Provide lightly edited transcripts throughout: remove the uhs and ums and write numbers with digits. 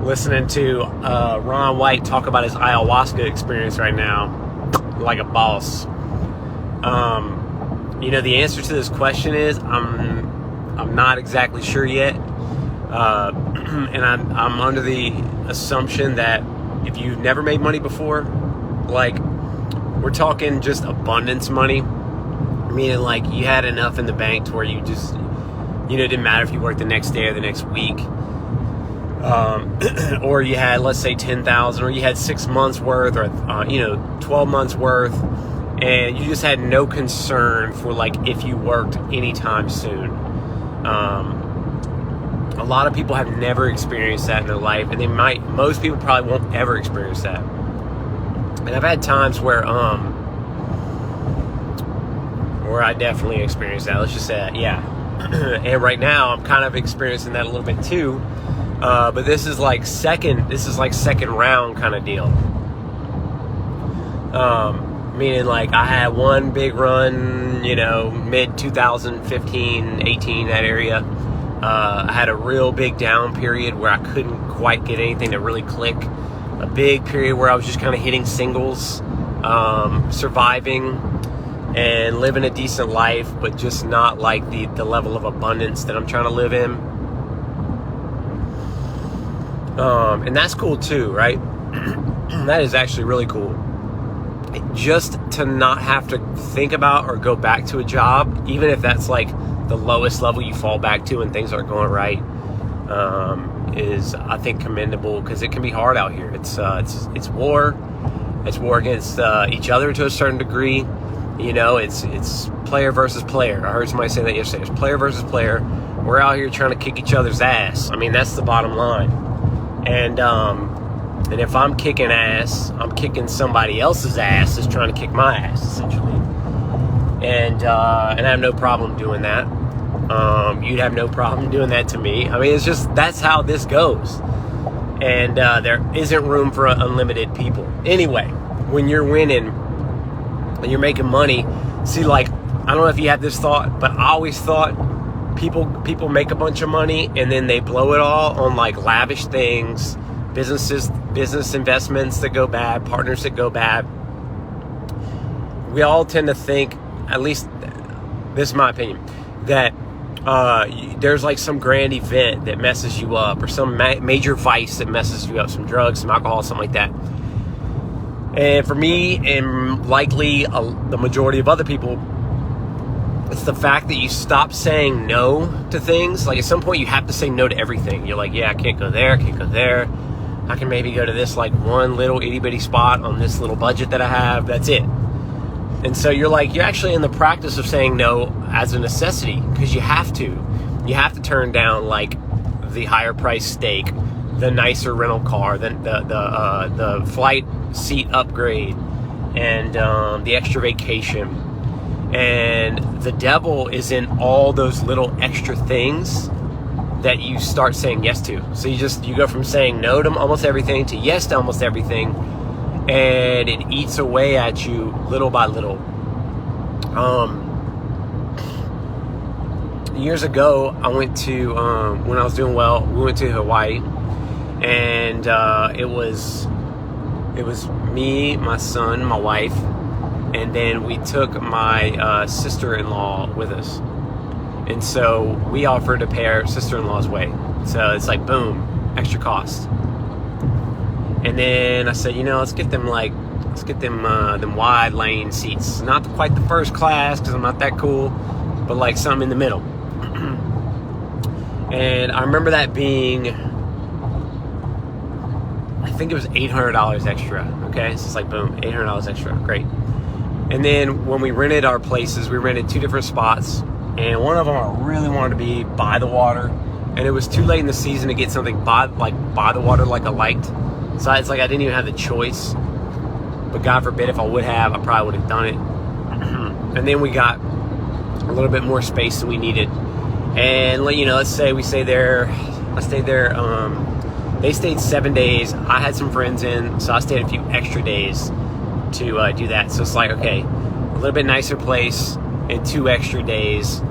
listening to Ron White talk about his ayahuasca experience right now, like a boss. The answer to this question is I'm not exactly sure yet, and I'm under the assumption that if you've never made money before, like we're talking just abundance money, meaning like you had enough in the bank to where you just, it didn't matter if you worked the next day or the next week, or you had, let's say, 10,000, or you had 6 months worth, or 12 months worth, and you just had no concern for like if you worked anytime soon. A lot of people have never experienced that in their life, and most people probably won't ever experience that. And I've had times where I definitely experienced that. Let's just say that, yeah. And right now I'm kind of experiencing that a little bit too. But this is like second round kind of deal. Meaning like I had one big run, mid 2015, 18, that area. I had a real big down period where I couldn't quite get anything to really click. A big period where I was just kind of hitting singles, surviving and living a decent life, but just not like the level of abundance that I'm trying to live in. And that's cool too, right? That is actually really cool. Just to not have to think about or go back to a job, even if that's like the lowest level you fall back to and things aren't going right, is, I think, commendable, because it can be hard out here. It's war. It's war against each other to a certain degree. It's player versus player. I heard somebody say that yesterday. It's player versus player. We're out here trying to kick each other's ass. I mean, that's the bottom line. And if I'm kicking ass, I'm kicking somebody else's ass that's trying to kick my ass, essentially. And I have no problem doing that. You'd have no problem doing that to me. I mean, it's just, that's how this goes. And there isn't room for unlimited people. Anyway, when you're winning and you're making money, see, like, I don't know if you had this thought, but I always thought people make a bunch of money and then they blow it all on like lavish things, business investments that go bad, partners that go bad. We all tend to think, at least this is my opinion, that there's like some grand event that messes you up, or some major vice that messes you up, some drugs, some alcohol, something like that. And for me, and likely the majority of other people, it's the fact that you stop saying no to things. Like at some point you have to say no to everything. You're like, yeah, I can't go there, can't go there. I can maybe go to this like one little itty bitty spot on this little budget that I have. That's it. And so you're actually in the practice of saying no as a necessity, because you have to. You have to turn down like the higher price steak, the nicer rental car, the flight seat upgrade, and the extra vacation. And the devil is in all those little extra things that you start saying yes to. So you go from saying no to almost everything to yes to almost everything, and it eats away at you little by little. Years ago, I went to, when I was doing well, we went to Hawaii, and it was me, my son, my wife, and then we took my sister-in-law with us. And so we offered to pay our sister-in-law's way. So it's like, boom, extra cost. And then I said, let's get them wide lane seats. Not quite the first class, because I'm not that cool, but like something in the middle. And I remember that being, I think it was $800 extra. Okay, so it's like, boom, $800 extra, great. And then when we rented our places, we rented 2 different spots, and one of them I really wanted to be by the water, and it was too late in the season to get something by the water like I liked. So it's like I didn't even have the choice. But God forbid, if I would have, I probably would have done it. And then we got a little bit more space than we needed. And let's say we stayed there. I stayed there. They stayed 7 days. I had some friends in, so I stayed a few extra days to do that. So it's like, okay, a little bit nicer place and 2 extra days.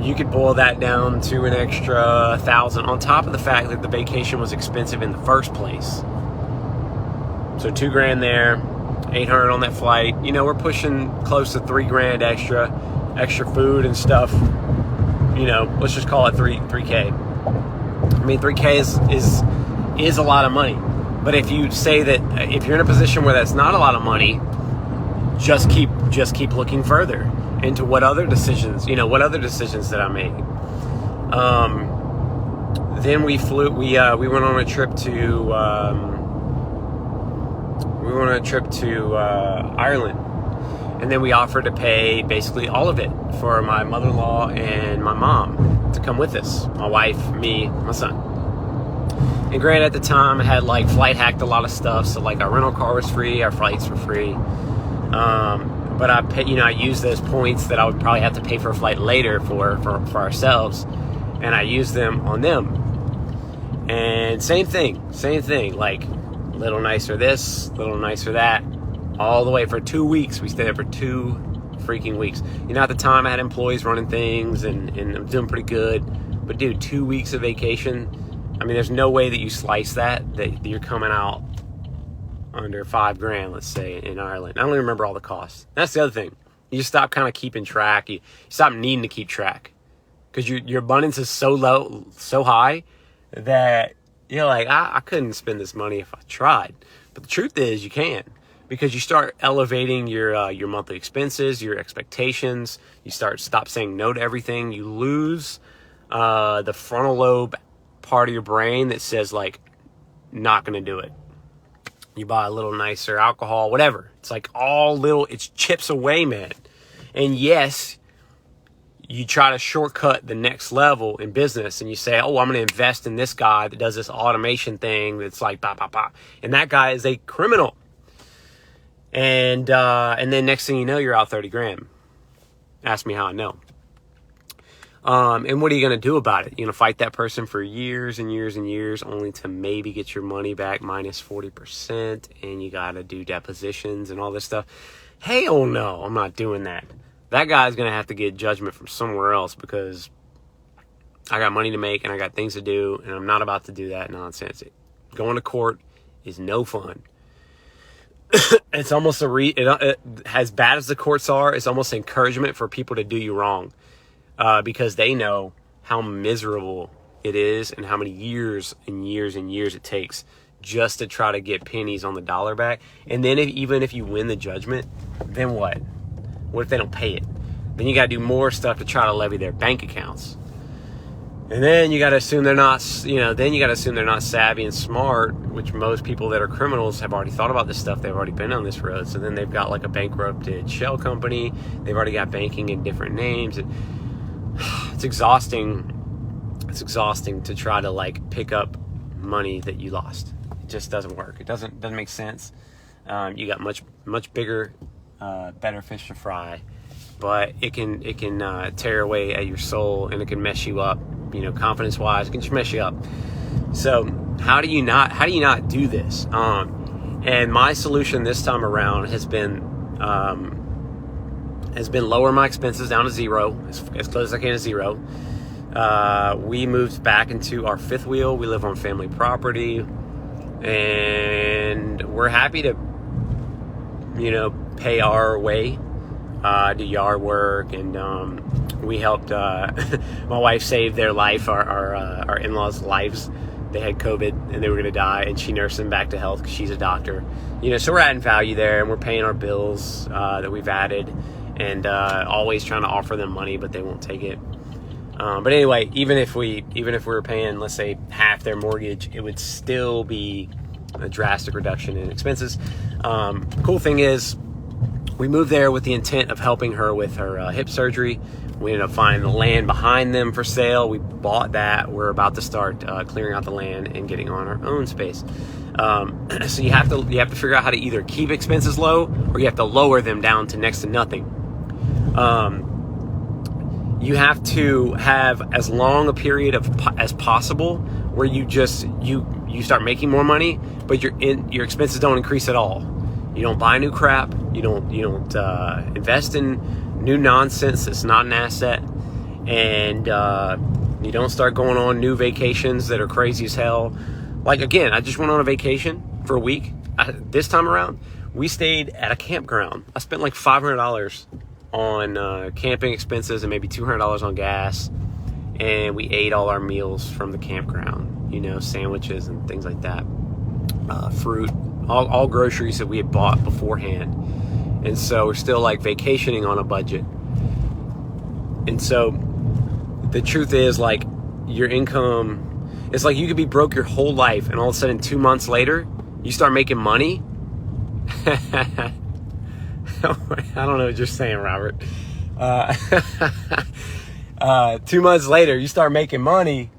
you could boil that down to an extra $1,000 on top of the fact that the vacation was expensive in the first place. So $2,000 there, $800 on that flight. You know, we're pushing close to $3,000 extra food and stuff. You know, let's just call it $3K. I mean, $3K is a lot of money. But if you say that if you're in a position where that's not a lot of money, just keep looking further into what other decisions did I make. Then we went on a trip to Ireland, and then we offered to pay basically all of it for my mother-in-law and my mom to come with us, my wife, me, my son. And granted, at the time I had like flight hacked a lot of stuff, so like our rental car was free, our flights were free. But I used those points that I would probably have to pay for a flight later for ourselves, and I used them on them. And same thing, like little nicer this, little nicer that, all the way for 2 weeks. We stayed there for 2 freaking weeks. You know, at the time I had employees running things and I'm doing pretty good. But dude, 2 weeks of vacation, I mean, there's no way that you slice that you're coming out under $5,000, let's say, in Ireland. I don't even remember all the costs. That's the other thing. You just stop kind of keeping track. You stop needing to keep track because your abundance is so low, so high that you're like, I couldn't spend this money if I tried. But the truth is you can, because you start elevating your monthly expenses, your expectations. You stop saying no to everything. You lose the frontal lobe part of your brain that says like, not going to do it. You buy a little nicer alcohol, whatever. It's like it chips away, man. And yes, you try to shortcut the next level in business and you say, oh, I'm going to invest in this guy that does this automation thing that's like, bah, bah, bah. And that guy is a criminal. And then next thing you know, you're out $30,000. Ask me how I know. And what are you going to do about it? You're going to fight that person for years and years and years only to maybe get your money back minus 40%, and you got to do depositions and all this stuff. Hell no, I'm not doing that. That guy's going to have to get judgment from somewhere else because I got money to make and I got things to do, and I'm not about to do that nonsense. Going to court is no fun. It's almost as bad as the courts are, it's almost encouragement for people to do you wrong. Because they know how miserable it is and how many years and years and years it takes just to try to get pennies on the dollar back. And then even if you win the judgment, then what? What if they don't pay it? Then you got to do more stuff to try to levy their bank accounts. And then you got to assume they're not, savvy and smart, which most people that are criminals have already thought about this stuff. They've already been on this road. So then they've got like a bankrupted shell company. They've already got banking in different names. It's exhausting. It's exhausting to try to like pick up money that you lost. It just doesn't work. It doesn't make sense. You got much bigger, better fish to fry, but it can tear away at your soul, and it can mess you up. Confidence wise, it can just mess you up. So how do you not do this? And my solution this time around has been lower my expenses down to zero, as close as I can to zero. We moved back into our fifth wheel. We live on family property, and we're happy to, pay our way, do yard work, and we helped. My wife saved their life, our in-laws' lives. They had COVID and they were going to die, and she nursed them back to health because she's a doctor. So we're adding value there, and we're paying our bills that we've added. And always trying to offer them money, but they won't take it. But anyway, even if we were paying, let's say, half their mortgage, it would still be a drastic reduction in expenses. Cool thing is, we moved there with the intent of helping her with her hip surgery. We ended up finding the land behind them for sale. We bought that. We're about to start clearing out the land and getting on our own space. So you have to figure out how to either keep expenses low, or you have to lower them down to next to nothing. You have to have as long a period as possible where you start making more money, but your expenses don't increase at all. You don't buy new crap. You don't invest in new nonsense that's not an asset. and you don't start going on new vacations that are crazy as hell. Like, again, I just went on a vacation for a week. This time around, we stayed at a campground. I spent like $500 on camping expenses and maybe $200 on gas. And we ate all our meals from the campground, you know, sandwiches and things like that, fruit, all groceries that we had bought beforehand. And so we're still like vacationing on a budget. And so the truth is, like, your income, it's like you could be broke your whole life and all of a sudden 2 months later you start making money. I don't know what you're saying, Robert. 2 months later you start making money,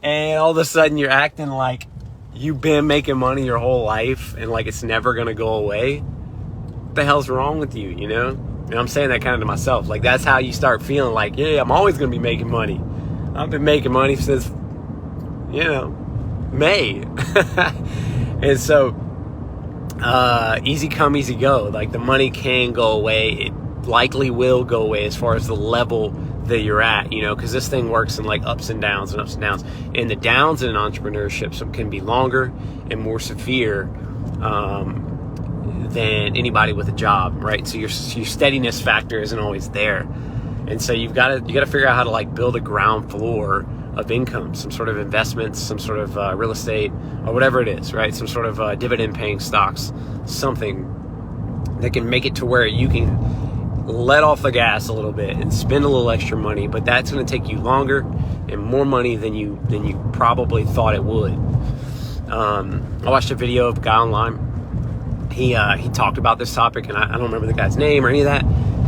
and all of a sudden you're acting like you've been making money your whole life and like it's never gonna go away. What the hell's wrong with you, you know? And I'm saying that kind of to myself. Like, that's how you start feeling like, yeah, I'm always gonna be making money. I've been making money since, you know, May. And so easy come, easy go. Like, the money can go away. It likely will go away as far as the level that you're at, you know, because this thing works in like ups and downs and ups and downs. And the downs in entrepreneurship can be longer and more severe than anybody with a job, right? So your steadiness factor isn't always there. And so you got to figure out how to like build a ground floor of income, some sort of investments, some sort of real estate, or whatever it is, right? Some sort of dividend paying stocks, something that can make it to where you can let off the gas a little bit and spend a little extra money, but that's going to take you longer and more money than you probably thought it would. I watched a video of a guy online. He talked about this topic, and I don't remember the guy's name or any of that,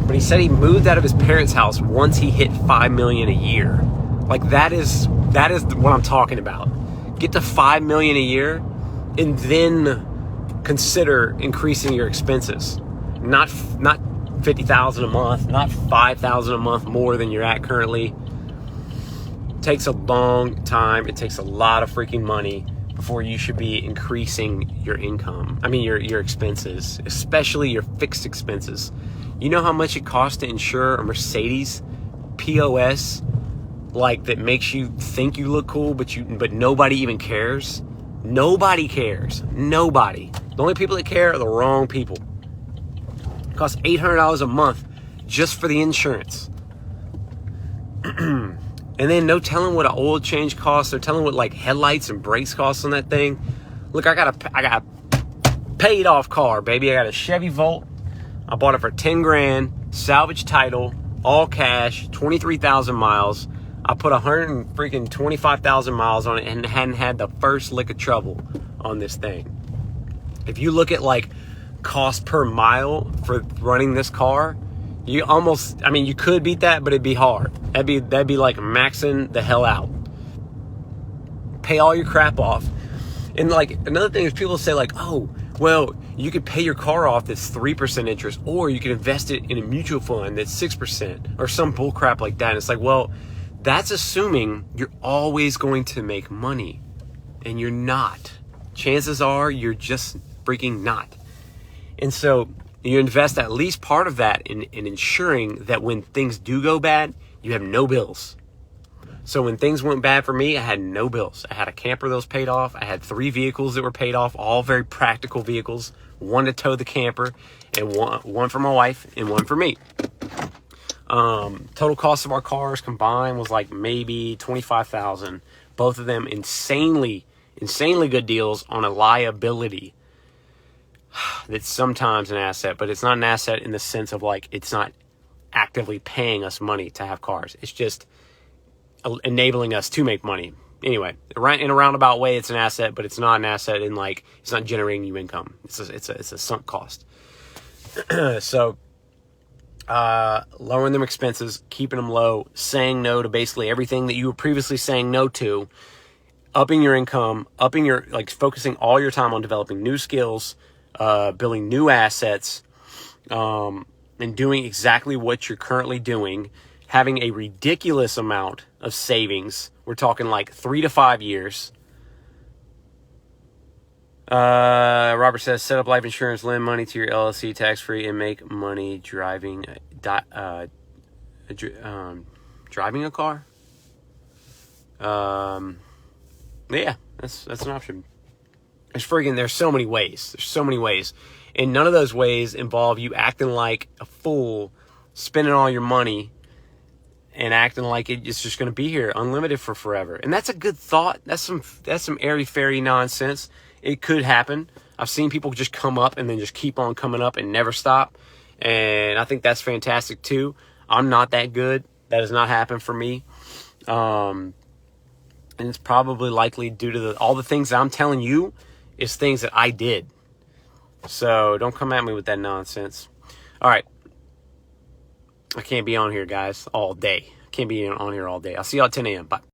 but he said he moved out of his parents' house once he hit $5 million a year. Like, that is what I'm talking about. Get to $5 million a year, and then consider increasing your expenses. Not $50,000 a month, not $5,000 a month more than you're at currently. It takes a long time. It takes a lot of freaking money before you should be increasing your income. I mean, your expenses, especially your fixed expenses. You know how much it costs to insure a Mercedes POS, like, that makes you think you look cool, but nobody even cares? Nobody cares. Nobody. The only people that care are the wrong people. It costs $800 a month just for the insurance. And then no telling what an oil change costs. They're telling what like headlights and brakes cost on that thing. Look, I got a paid off car, baby. I got a Chevy Volt. I bought it for 10 grand, salvage title, all cash, 23,000 miles. I put 125,000 miles on it and hadn't had the first lick of trouble on this thing. If you look at like cost per mile for running this car, you could beat that, but it'd be hard. That'd be like maxing the hell out. Pay all your crap off. And like, another thing is people say like, oh, well, you could pay your car off that's 3% interest, or you can invest it in a mutual fund that's 6%, or some bull crap like that. And it's like, well, that's assuming you're always going to make money, and you're not. Chances are you're just freaking not. And so you invest at least part of that in ensuring that when things do go bad, you have no bills. So when things went bad for me, I had no bills. I had a camper that was paid off. I had 3 vehicles that were paid off, all very practical vehicles. One to tow the camper, and one for my wife, and one for me. Total cost of our cars combined was like maybe $25,000. Both of them insanely good deals on a liability that's sometimes an asset, but it's not an asset in the sense of like it's not actively paying us money to have cars. It's just enabling us to make money. Anyway, in a roundabout way, it's an asset, but it's not an asset in like it's not generating you income. It's a sunk cost. So lowering them expenses, keeping them low, saying no to basically everything that you were previously saying no to, upping your income, focusing all your time on developing new skills, building new assets, and doing exactly what you're currently doing, having a ridiculous amount of savings. We're talking like 3 to 5 years. Robert says, set up life insurance, lend money to your LLC tax-free, and make money driving. driving a car. Yeah, that's an option. There's so many ways. There's so many ways. And none of those ways involve you acting like a fool, spending all your money, and acting like it's just going to be here unlimited for forever. And that's a good thought. That's some airy-fairy nonsense. It could happen. I've seen people just come up and then just keep on coming up and never stop. And I think that's fantastic too. I'm not that good. That does not happen for me. And it's probably likely due to all the things that I'm telling you is things that I did. So don't come at me with that nonsense. All right. I can't be on here, guys, all day. Can't be on here all day. I'll see y'all at 10 a.m. Bye.